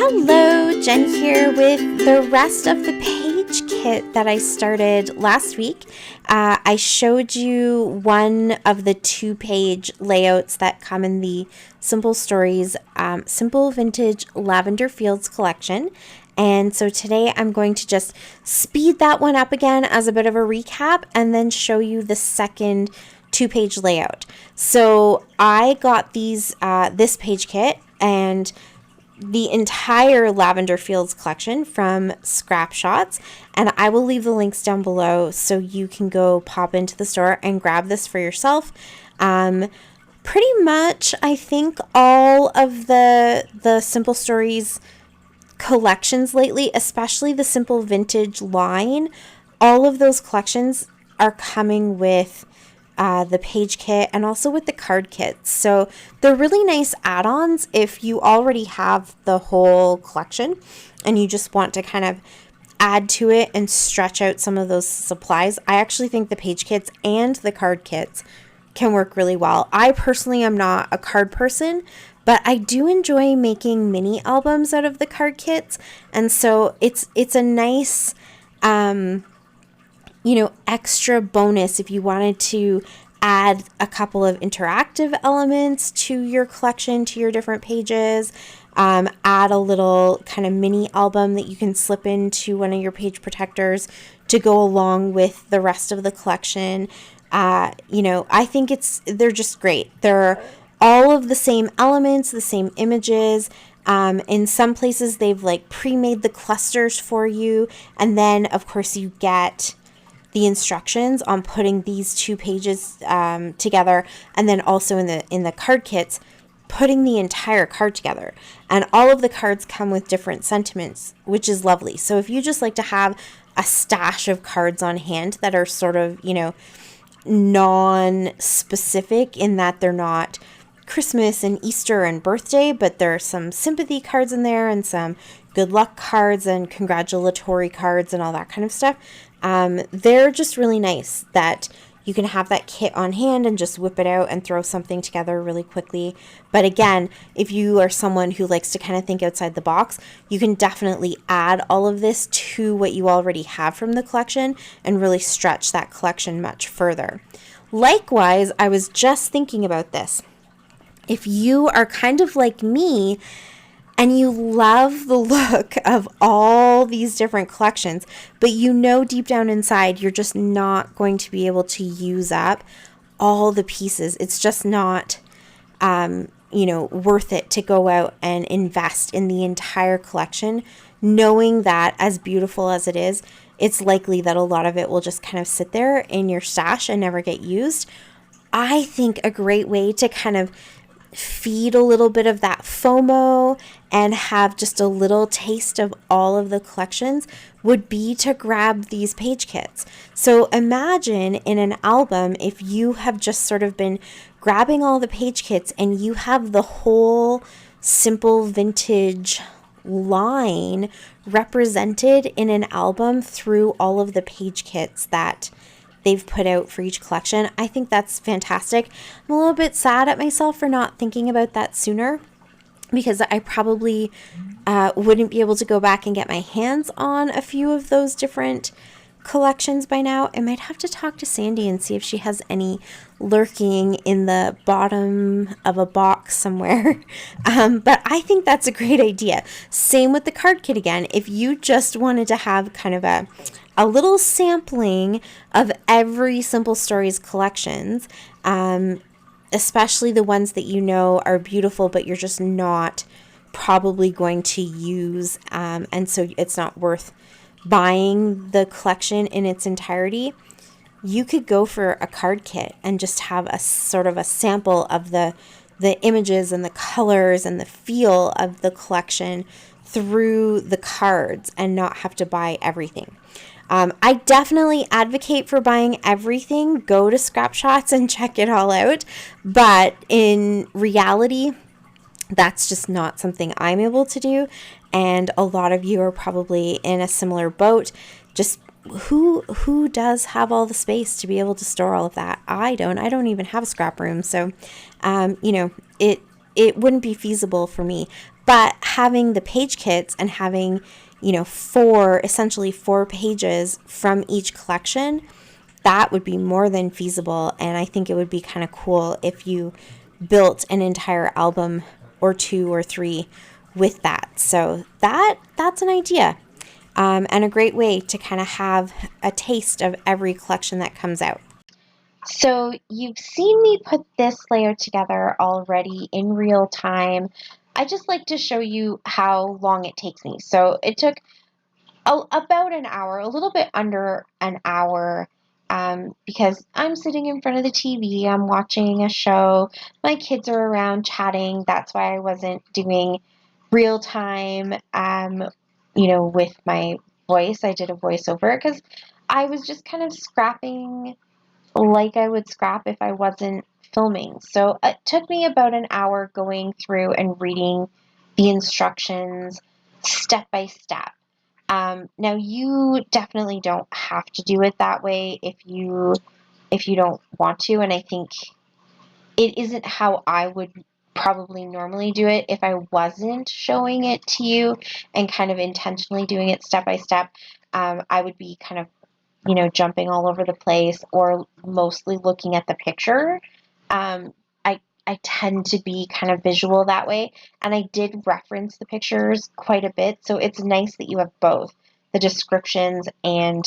Hello, Jen here with the rest of the page kit that I started last week. I showed you one of the 2-page layouts that come in the Simple Stories Simple Vintage Lavender Fields collection. And so today I'm going to just speed that one up again as a bit of a recap and then show you the second 2-page layout. So I got this page kit and the entire Lavender Fields collection from Scrapshots, and I will leave the links down below so you can go pop into the store and grab this for yourself. Pretty much I think all of the Simple Stories collections lately, especially the Simple Vintage line, all of those collections are coming with the page kit and also with the card kits. So they're really nice add-ons if you already have the whole collection and you just want to kind of add to it and stretch out some of those supplies. I actually think the page kits and the card kits can work really well. I personally am not a card person, but I do enjoy making mini albums out of the card kits. And so it's a nice extra bonus if you wanted to add a couple of interactive elements to your collection, to your different pages, add a little kind of mini album that you can slip into one of your page protectors to go along with the rest of the collection. I think they're just great. They're all of the same elements, the same images. In some places they've like pre-made the clusters for you, and then of course you get the instructions on putting these 2 pages together, and then also in the card kits putting the entire card together. And all of the cards come with different sentiments, which is lovely. So if you just like to have a stash of cards on hand that are sort of non-specific in that they're not Christmas and Easter and birthday, but there are some sympathy cards in there and some good luck cards and congratulatory cards and all that kind of stuff. They're just really nice that you can have that kit on hand and just whip it out and throw something together really quickly. But again, if you are someone who likes to kind of think outside the box, you can definitely add all of this to what you already have from the collection and really stretch that collection much further. Likewise, I was just thinking about this. If you are kind of like me and you love the look of all these different collections, but deep down inside you're just not going to be able to use up all the pieces. It's just not, worth it to go out and invest in the entire collection, knowing that as beautiful as it is, it's likely that a lot of it will just kind of sit there in your stash and never get used. I think a great way to kind of feed a little bit of that FOMO and have just a little taste of all of the collections would be to grab these page kits. So imagine in an album, if you have just sort of been grabbing all the page kits and you have the whole Simple Vintage line represented in an album through all of the page kits that they've put out for each collection. I think that's fantastic. I'm a little bit sad at myself for not thinking about that sooner, because I probably wouldn't be able to go back and get my hands on a few of those different collections by now. I might have to talk to Sandy and see if she has any lurking in the bottom of a box somewhere. But I think that's a great idea. Same with the card kit again. If you just wanted to have kind of a little sampling of every Simple Stories collections, especially the ones that are beautiful, but you're just not probably going to use, and so it's not worth buying the collection in its entirety, you could go for a card kit and just have a sort of a sample of the images and the colors and the feel of the collection through the cards and not have to buy everything. I definitely advocate for buying everything. Go to Scrapshots and check it all out. But in reality, that's just not something I'm able to do. And a lot of you are probably in a similar boat. Just who does have all the space to be able to store all of that? I don't even have a scrap room. So, it wouldn't be feasible for me. But having the page kits and having, essentially four pages from each collection, that would be more than feasible. And I think it would be kind of cool if you built an entire album or two or three with that. So that's an idea. And a great way to kind of have a taste of every collection that comes out. So you've seen me put this layer together already in real time. I just like to show you how long it takes me. So it took about an hour, a little bit under an hour, because I'm sitting in front of the TV, I'm watching a show, my kids are around chatting. That's why I wasn't doing real time, with my voice. I did a voiceover because I was just kind of scrapping like I would scrap if I wasn't filming. So it took me about an hour going through and reading the instructions step by step. Now you definitely don't have to do it that way if you don't want to, and I think it isn't how I would probably normally do it if I wasn't showing it to you and kind of intentionally doing it step by step. I would be kind of jumping all over the place or mostly looking at the picture. I tend to be kind of visual that way, and I did reference the pictures quite a bit, so it's nice that you have both the descriptions and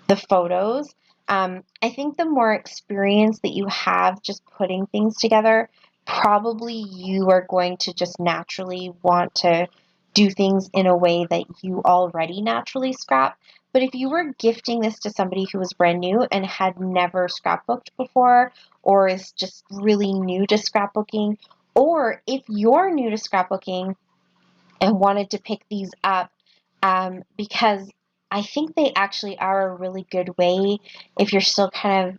the photos. I think the more experience that you have just putting things together, probably you are going to just naturally want to do things in a way that you already naturally scrap. But if you were gifting this to somebody who was brand new and had never scrapbooked before, or is just really new to scrapbooking, or if you're new to scrapbooking and wanted to pick these up, because I think they actually are a really good way if you're still kind of,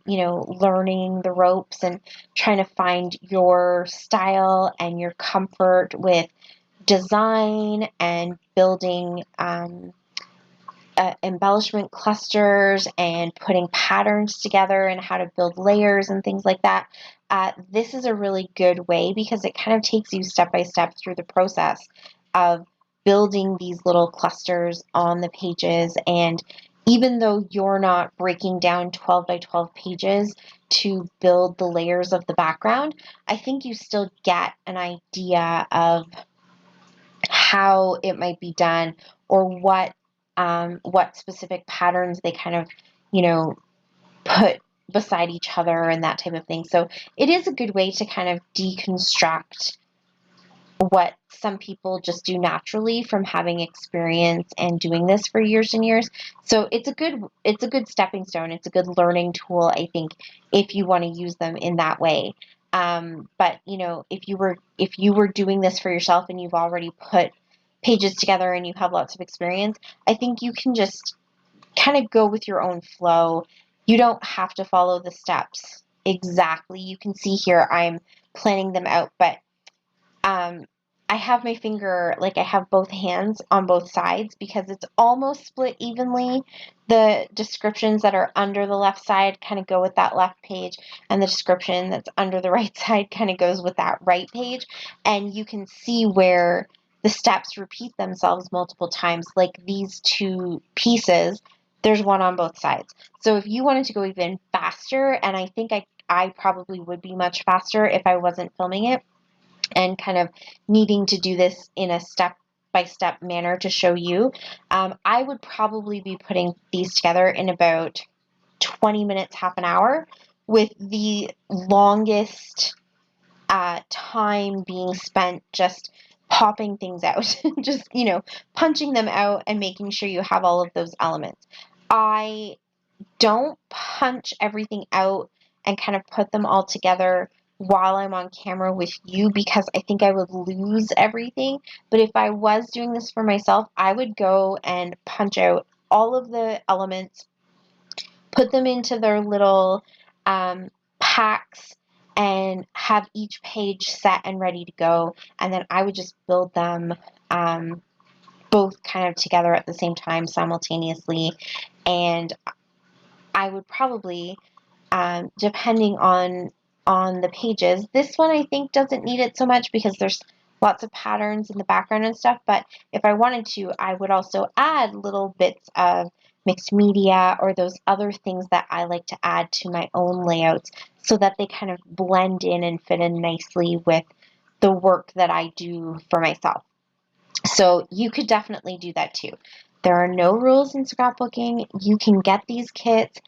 learning the ropes and trying to find your style and your comfort with design and building embellishment clusters and putting patterns together and how to build layers and things like that. This is a really good way because it kind of takes you step by step through the process of building these little clusters on the pages. And even though you're not breaking down 12 by 12 pages to build the layers of the background, I think you still get an idea of how it might be done or what specific patterns they kind of, put beside each other and that type of thing. So it is a good way to kind of deconstruct what some people just do naturally from having experience and doing this for years and years. So it's a good stepping stone. It's a good learning tool, I think, if you want to use them in that way. But if you were doing this for yourself and you've already put pages together and you have lots of experience, I think you can just kind of go with your own flow. You don't have to follow the steps exactly. You can see here I'm planning them out, but um, I have my finger, like I have both hands on both sides because it's almost split evenly. The descriptions that are under the left side kind of go with that left page, and the description that's under the right side kind of goes with that right page. And you can see where the steps repeat themselves multiple times, like these two pieces. There's one on both sides. So if you wanted to go even faster, and I think I probably would be much faster if I wasn't filming it, and kind of needing to do this in a step-by-step manner to show you, I would probably be putting these together in about 20 minutes, half an hour, with the longest time being spent just popping things out, just, punching them out and making sure you have all of those elements. I don't punch everything out and kind of put them all together while I'm on camera with you because I think I would lose everything. But if I was doing this for myself, I would go and punch out all of the elements, put them into their little packs, and have each page set and ready to go. And then I would just build them both kind of together at the same time simultaneously. And I would probably, depending on the pages. This one I think doesn't need it so much because there's lots of patterns in the background and stuff, but if I wanted to, I would also add little bits of mixed media or those other things that I like to add to my own layouts so that they kind of blend in and fit in nicely with the work that I do for myself. So you could definitely do that too. There are no rules in scrapbooking. You can get these kits.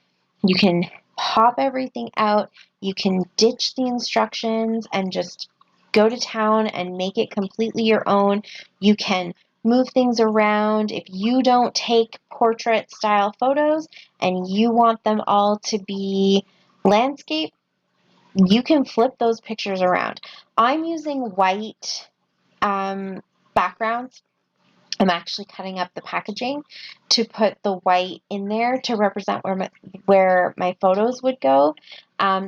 You can pop everything out. You can ditch the instructions and just go to town and make it completely your own. You can move things around. If you don't take portrait style photos and you want them all to be landscape, you can flip those pictures around. I'm using white backgrounds. I'm actually cutting up the packaging to put the white in there to represent where my photos would go,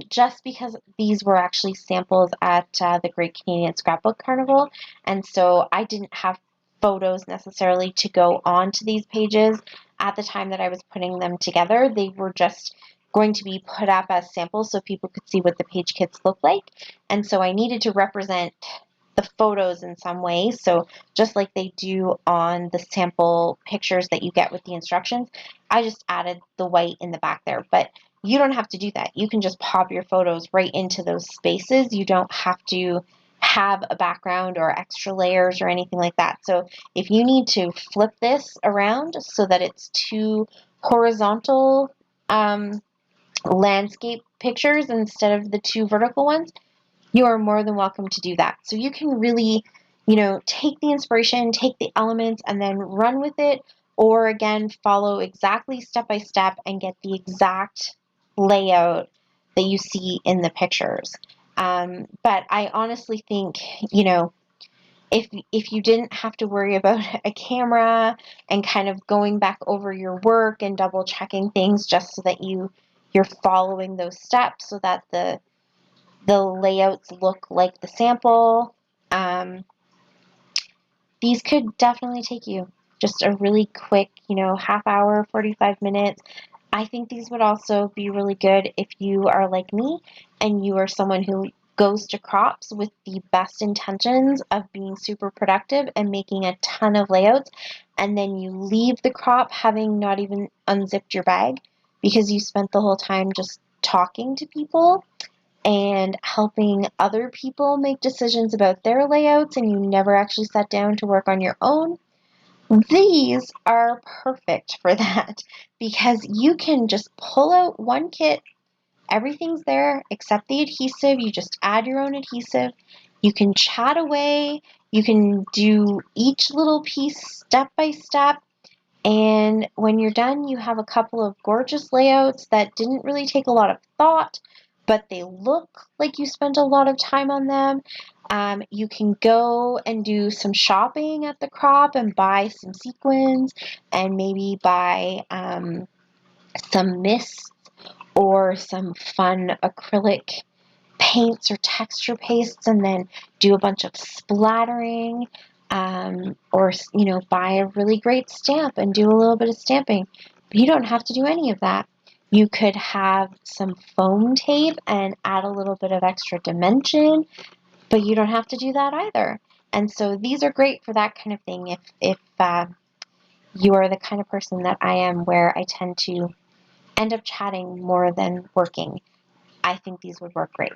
just because these were actually samples at the Great Canadian Scrapbook Carnival, and so I didn't have photos necessarily to go onto these pages at the time that I was putting them together. They were just going to be put up as samples so people could see what the page kits look like, and so I needed to represent the photos in some way. So just like they do on the sample pictures that you get with the instructions, I just added the white in the back there. But you don't have to do that. You can just pop your photos right into those spaces. You don't have to have a background or extra layers or anything like that. So if you need to flip this around so that it's two horizontal landscape pictures instead of the two vertical ones, you are more than welcome to do that. So you can really, take the inspiration, take the elements, and then run with it, or again, follow exactly step by step and get the exact layout that you see in the pictures. But I honestly think, if you didn't have to worry about a camera and kind of going back over your work and double checking things just so that you're following those steps so that the layouts look like the sample. These could definitely take you just a really quick, half hour, 45 minutes. I think these would also be really good if you are like me and you are someone who goes to crops with the best intentions of being super productive and making a ton of layouts, and then you leave the crop having not even unzipped your bag because you spent the whole time just talking to people and helping other people make decisions about their layouts, and you never actually sat down to work on your own. These are perfect for that because you can just pull out one kit, everything's there except the adhesive. You just add your own adhesive. You can chat away, you can do each little piece step by step. And when you're done, you have a couple of gorgeous layouts that didn't really take a lot of thought, but they look like you spent a lot of time on them. You can go and do some shopping at the crop and buy some sequins and maybe buy some mists or some fun acrylic paints or texture pastes and then do a bunch of splattering, or buy a really great stamp and do a little bit of stamping. But you don't have to do any of that. You could have some foam tape and add a little bit of extra dimension, but you don't have to do that either. And so these are great for that kind of thing. If you are the kind of person that I am, where I tend to end up chatting more than working, I think these would work great.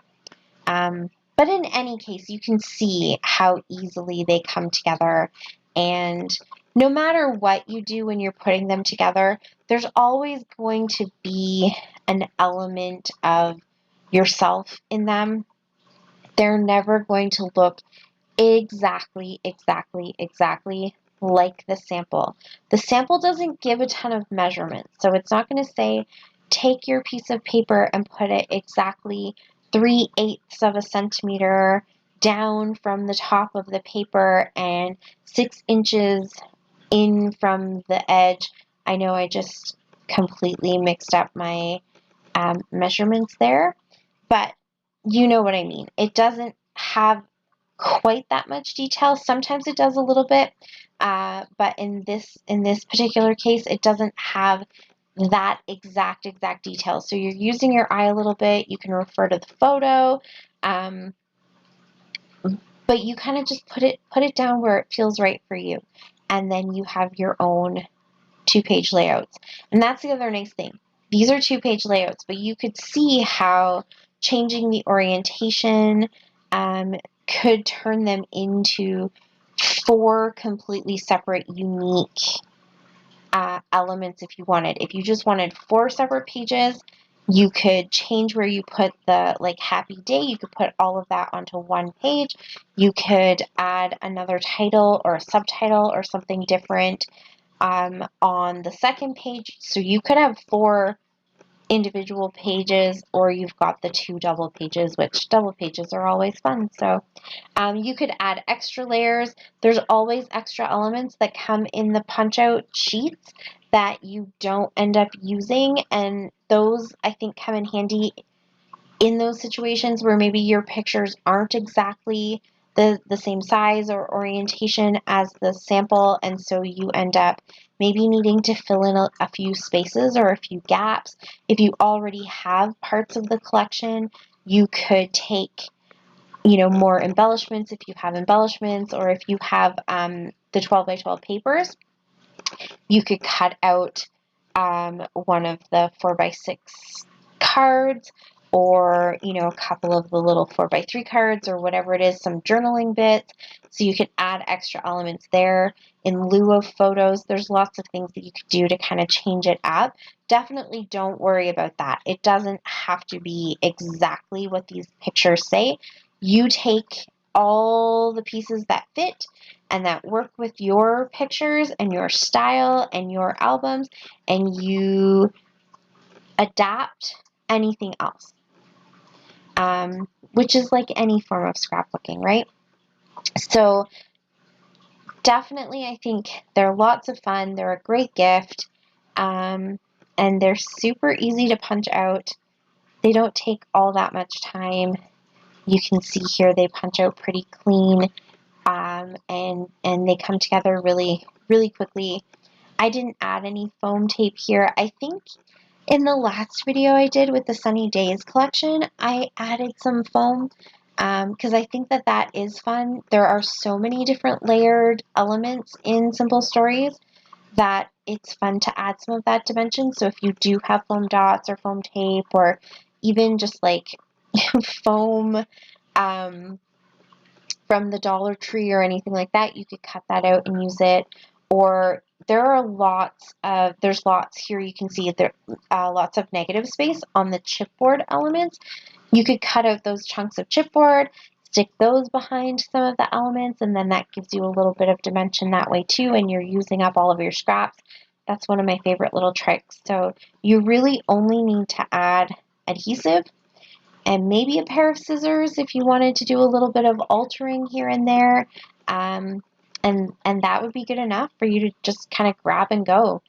But in any case, you can see how easily they come together. And no matter what you do when you're putting them together, there's always going to be an element of yourself in them. They're never going to look exactly like the sample. The sample doesn't give a ton of measurements, so it's not going to say, take your piece of paper and put it exactly 3/8 of a centimeter down from the top of the paper and 6 inches in from the edge. I know I just completely mixed up my measurements there, but you know what I mean. It doesn't have quite that much detail. Sometimes it does a little bit, but in this particular case, it doesn't have that exact detail. So you're using your eye a little bit. You can refer to the photo, but but you kind of just put it down where it feels right for you. And then you have your own 2-page layouts. And that's the other nice thing. These are 2-page layouts, but you could see how changing the orientation could turn them into 4 completely separate, unique elements if you wanted. If you just wanted 4 separate pages, you could change where you put the like happy day. You could put all of that onto one page. You could add another title or a subtitle or something different on the second page. So you could have 4 individual pages, or you've got the 2 double pages, which double pages are always fun. So you could add extra layers. There's always extra elements that come in the punch out sheets that you don't end up using, and those I think come in handy in those situations where maybe your pictures aren't exactly the same size or orientation as the sample, and so you end up maybe needing to fill in a few spaces or a few gaps. If you already have parts of the collection, you could take, you know, more embellishments if you have embellishments, or if you have the 12 by 12 papers, you could cut out one of the 4 by 6 cards, or, you know, a couple of the little 4 by 3 cards, or whatever it is, some journaling bits. So you could add extra elements there. In lieu of photos, there's lots of things that you could do to kind of change it up. Definitely don't worry about that. It doesn't have to be exactly what these pictures say. You take all the pieces that fit and that work with your pictures and your style and your albums, and you adapt anything else, which is like any form of scrapbooking, right? So definitely, I think they're lots of fun. They're a great gift, and they're super easy to punch out. They don't take all that much time. You can see here they punch out pretty clean, and they come together really, really quickly. I didn't add any foam tape here. I think in the last video I did with the Sunny Days collection, I added some foam because I think that that is fun. There are so many different layered elements in Simple Stories that it's fun to add some of that dimension. So if you do have foam dots or foam tape, or even just like foam from the Dollar Tree or anything like that, you could cut that out and use it. Or there are there's lots here, you can see there lots of negative space on the chipboard elements. You could cut out those chunks of chipboard, stick those behind some of the elements, and then that gives you a little bit of dimension that way too, and you're using up all of your scraps. That's one of my favorite little tricks. So you really only need to add adhesive and maybe a pair of scissors if you wanted to do a little bit of altering here and there. And that would be good enough for you to just kind of grab and go.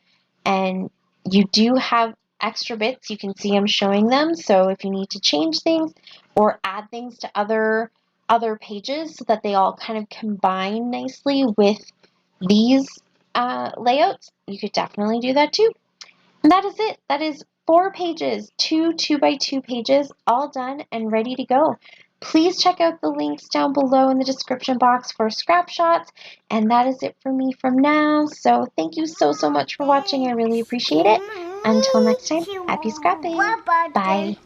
And you do have extra bits. You can see I'm showing them. So if you need to change things or add things to other pages so that they all kind of combine nicely with these layouts, you could definitely do that too. And that is it. That is 4 pages, 2 by 2 pages, all done and ready to go. Please check out the links down below in the description box for scrap shots. And that is it for me from now. So thank you so, so much for watching. I really appreciate it. Until next time, happy scrapping. Bye.